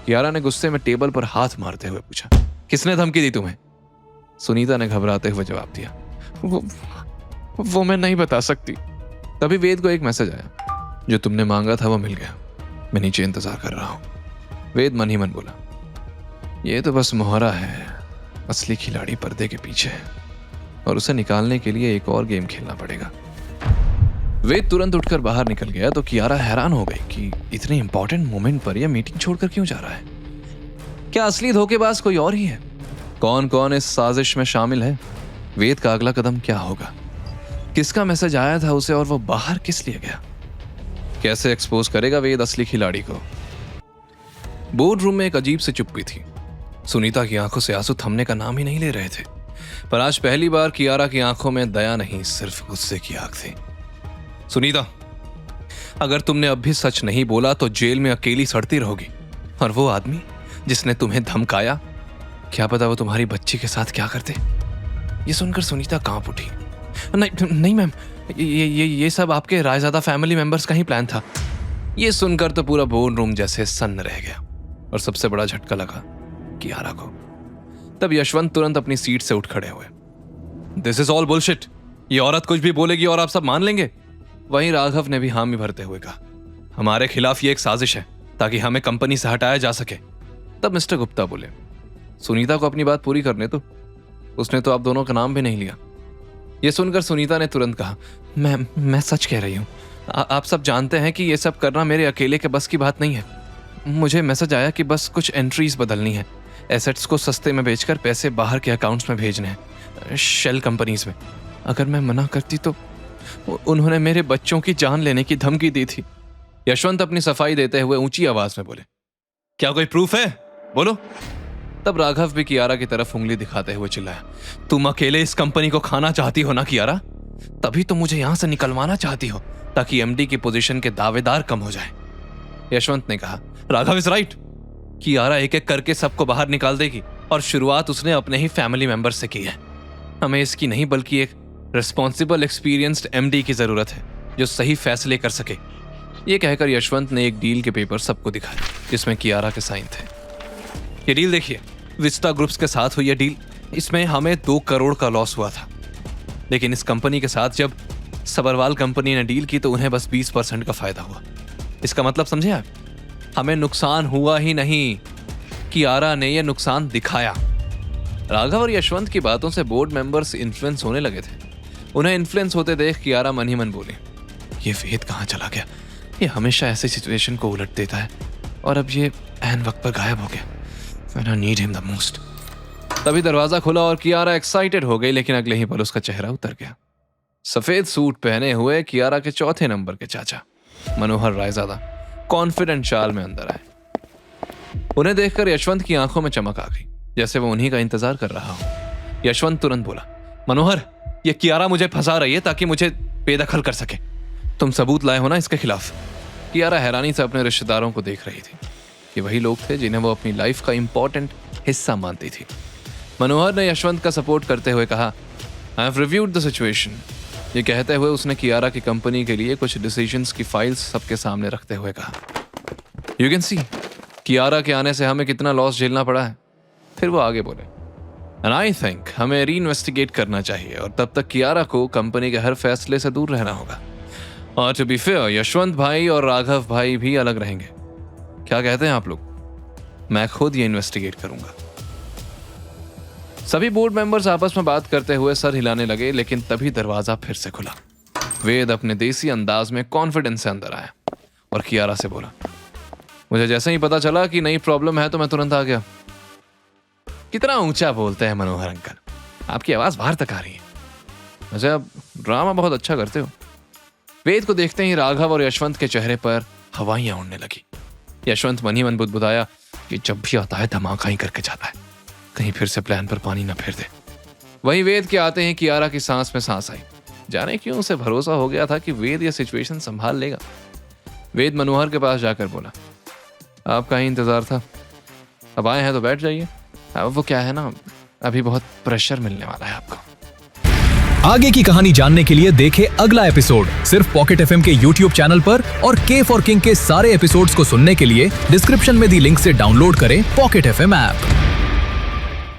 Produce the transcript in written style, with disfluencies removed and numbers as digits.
कियारा ने गुस्से में टेबल पर हाथ मारते हुए पूछा, किसने धमकी दी तुम्हें? सुनीता ने घबराते हुए जवाब दिया, वो मैं नहीं बता सकती। तभी वेद को एक मैसेज आया, जो तुमने मांगा था वो मिल गया, मैं नीचे इंतजार कर रहा हूं। वेद मन ही मन बोला, ये तो बस मोहरा है, असली खिलाड़ी पर्दे के पीछे है और उसे निकालने के लिए एक और गेम खेलना पड़ेगा। वेद तुरंत उठकर बाहर निकल गया तो कियारा हैरान हो गई कि इतने इंपॉर्टेंट मोमेंट पर यह मीटिंग छोड़कर क्यों जा रहा है। क्या असली धोखेबाज कोई और ही है? कौन कौन इस साजिश में शामिल है? वेद का अगला कदम क्या होगा? किसका मैसेज आया था उसे और वो बाहर किस लिए गया? कैसे एक्सपोज करेगा वेद असली खिलाड़ी को? बोर्ड रूम में एक अजीब सी चुप्पी थी। सुनीता की आंखों से आंसू थमने का नाम ही नहीं ले रहे थे, पर आज पहली बार कियारा की आंखों में दया नहीं, सिर्फ गुस्से की आग थी। सुनीता, अगर तुमने अब भी सच नहीं बोला तो जेल में अकेली सड़ती रहोगी। और वो आदमी जिसने तुम्हें धमकाया, क्या पता वो तुम्हारी बच्ची के साथ क्या करते। ये सुनकर सुनीता कांप उठी। नहीं मैम, ये सब आपके रायजादा फैमिली मेंबर्स का ही प्लान था। ये सुनकर तो पूरा बोर्ड रूम जैसे सन्न रह गया और सबसे बड़ा झटका लगा कियारा को। तब यशवंत तुरंत अपनी सीट से उठ खड़े हुए। दिस इज ऑल बुलशिट, ये औरत कुछ भी बोलेगी और आप सब मान लेंगे। वहीं राघव ने भी हामी भरते हुए कहा, हमारे खिलाफ ये एक साजिश है ताकि हमें कंपनी से हटाया जा सके। तब मिस्टर गुप्ता बोले, सुनीता को अपनी बात पूरी करने दो, उसने तो आप दोनों का नाम भी नहीं लिया। यह सुनकर सुनीता ने तुरंत कहा, मैं सच कह रही हूँ, आप सब जानते हैं कि ये सब करना मेरे अकेले के बस की बात नहीं है। मुझे मैसेज आया कि बस कुछ एंट्रीज बदलनी है, एसेट्स को सस्ते में बेचकर पैसे बाहर के अकाउंट्स में भेजने हैं, शेल कंपनीज में। अगर मैं मना करती तो उन्होंने मेरे बच्चों की जान लेने की धमकी दी थी। यशवंत अपनी सफाई देते हुए ऊंची आवाज में बोले, क्या कोई प्रूफ है? बोलो। तब राघव भी कियारा की तरफ उंगली दिखाते हुए चिल्लाया, तुम अकेले इस कंपनी को खाना चाहती हो ना कियारा? तभी तो मुझे यहां से निकलवाना चाहती हो ताकि एमडी की पोजीशन के दावेदार कम हो जाए। यशवंत ने कहा, राघव इज राइट, कियारा एक एक करके सबको बाहर निकाल देगी और शुरुआत उसने अपने ही फैमिली मेंबर से की है। हमें इसकी नहीं बल्कि एक रिस्पॉन्सिबल एक्सपीरियंस्ड एमडी की जरूरत है जो सही फैसले कर सके। ये कहकर यशवंत ने एक डील के पेपर सबको दिखाए जिसमें कियारा के साइन थे। ये डील देखिए, विस्टा ग्रुप्स के साथ हुई यह डील, इसमें हमें 2 करोड़ का लॉस हुआ था, लेकिन इस कंपनी के साथ जब सबरवाल कंपनी ने डील की तो उन्हें बस 20% का फायदा हुआ। इसका मतलब समझे आप? हमें नुकसान हुआ ही नहीं, कियारा ने यह नुकसान दिखाया। राघव और यशवंत की बातों से बोर्ड मेंबर्स इन्फ्लुएंस होने लगे थे। उन्हें इन्फ्लुएंस होते देख कियारा मन ही मन बोले, ये वेद कहाँ चला गया? ये हमेशा ऐसी सिचुएशन को उलट देता है और अब ये ऐन वक्त पर गायब हो गया। When I need him the most। तभी दरवाजा खुला और कियारा एक्साइटेड हो गई, लेकिन अगले ही पल उसका चेहरा उतर गया। सफेद सूट पहने हुए कियारा के चौथे नंबर के चाचा मनोहर रायजादा कॉन्फिडेंट चाल में अंदर आए। उन्हें देखकर यशवंत की आंखों में चमक आ गई, जैसे वो उन्हीं का इंतजार कर रहा हो। यशवंत तुरंत बोला, मनोहर, ये कियारा मुझे फंसा रही है ताकि मुझे बेदखल कर सके। तुम सबूत लाए हो ना इसके खिलाफ? कियारा हैरानी से अपने रिश्तेदारों को देख रही थी। ये वही लोग थे जिन्हें वो अपनी लाइफ का इंपॉर्टेंट हिस्सा मानती थी। मनोहर ने यशवंत का सपोर्ट करते हुए कहा, I have reviewed the situation. ये कहते हुए उसने कियारा की कंपनी के लिए कुछ डिसीजंस की फाइल्स सबके सामने रखते हुए कहा, यू कैन सी कियारा के आने से हमें कितना लॉस झेलना पड़ा है। फिर वो आगे बोले, एंड आई थिंक हमें री इन्वेस्टिगेट करना चाहिए और तब तक कियारा को कंपनी के हर फैसले से दूर रहना होगा। और टू बी फेयर, यशवंत भाई और राघव भाई भी अलग रहेंगे। क्या कहते हैं आप लोग? मैं खुद ये इन्वेस्टिगेट करूंगा। सभी बोर्ड मेंबर्स आपस में बात करते हुए सर हिलाने लगे, लेकिन तभी दरवाजा फिर से खुला। वेद अपने देसी अंदाज में कॉन्फिडेंस से अंदर आया और कियारा से बोला, मुझे जैसे ही पता चला कि नई प्रॉब्लम है तो मैं तुरंत आ गया। कितना ऊंचा बोलते हैं मनोहर अंकल, आपकी आवाज बाहर तक आ रही है। वैसे आप ड्रामा बहुत अच्छा करते हो। वेद को देखते ही राघव और यशवंत के चेहरे पर हवाइयां उड़ने लगी। यशवंत मन ही मन बुदबुदाया कि जब भी आता है धमाका ही करके जाता है, कहीं फिर से प्लान पर पानी न फेर दे। वहीं वेद के आते हैं कियारा की सांस में सांस आई। जाने क्यों उसे भरोसा हो गया था कि वेद यह सिचुएशन संभाल लेगा। वेद मनोहर के पास जाकर बोला, आपका ही इंतजार था, अब आए हैं तो बैठ जाइए। अब वो क्या है ना, अभी बहुत प्रेशर मिलने वाला है आपको। आगे की कहानी जानने के लिए देखें अगला एपिसोड सिर्फ पॉकेट एफएम के यूट्यूब चैनल पर, और के फॉर किंग के सारे एपिसोड्स को सुनने के लिए डिस्क्रिप्शन में दी लिंक से डाउनलोड करें पॉकेट एफएम ऐप।